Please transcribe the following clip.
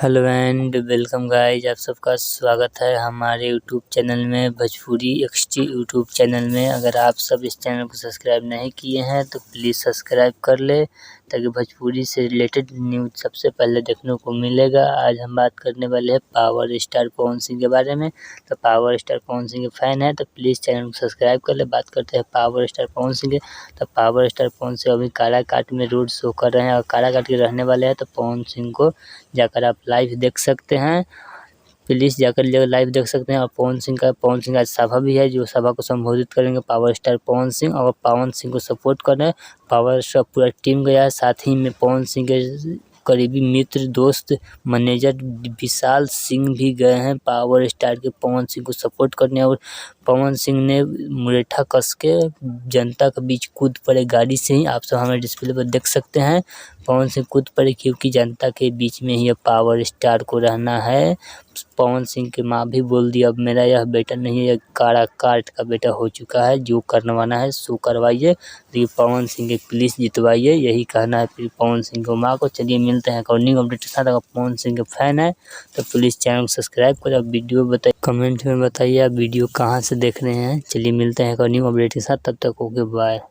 Hello and welcome guys, आप सबका स्वागत है हमारे यूट्यूब चैनल में, भोजपुरी एक्सटी यूट्यूब चैनल में। अगर आप सब इस चैनल को सब्सक्राइब नहीं किए हैं तो प्लीज़ सब्सक्राइब कर ले, ताकि भोजपुरी से रिलेटेड न्यूज़ सबसे पहले देखने को मिलेगा। आज हम बात करने वाले हैं पावर स्टार पवन सिंह के बारे में। तो पावर स्टार पवन सिंह के फ़ैन है तो प्लीज़ चैनल को सब्सक्राइब कर ले। बात करते हैं पावर स्टार पवन सिंह के। तो पावर स्टार पवन सिंह अभी काराकाट में रोड शो कर रहे हैं और काराकाट के रहने वाले हैं। तो पवन सिंह को जाकर आप लाइव देख सकते हैं, प्लीज़ जाकर लाइव देख सकते हैं। और पवन सिंह आज सभा भी है, जो सभा को संबोधित करेंगे पावर स्टार पवन सिंह। और पवन सिंह को सपोर्ट कर रहे हैं, पावर स्टार पूरा टीम गया है। साथ ही में पवन सिंह के करीबी मित्र, दोस्त, मैनेजर विशाल सिंह भी गए हैं पावर स्टार के पवन सिंह को सपोर्ट करने। और पवन सिंह ने मुरेठा कस के जनता के बीच कूद पड़े गाड़ी से ही, आप सब हमारे डिस्प्ले पर देख सकते हैं। पवन सिंह कूद पड़े क्योंकि जनता के बीच में ही अब पावर स्टार को रहना है। पवन सिंह की माँ भी बोल दी, अब मेरा यह बेटा नहीं है, यह काराकाट का बेटा हो चुका है, जो करवाना है सो करवाइए, तो पवन सिंह के प्लीज़ जितवाइए, यही कहना है फिर पवन सिंह को माँ को। चलिए मिलते हैं न्यू अपडेट के साथ। अगर पवन सिंह के फैन है तो प्लीज़ चैनल को सब्सक्राइब करें। वीडियो बताइए, कमेंट में बताइए आप वीडियो कहाँ से देख रहे हैं। चलिए मिलते हैं न्यू अपडेट के साथ, तब तक ओके बाय।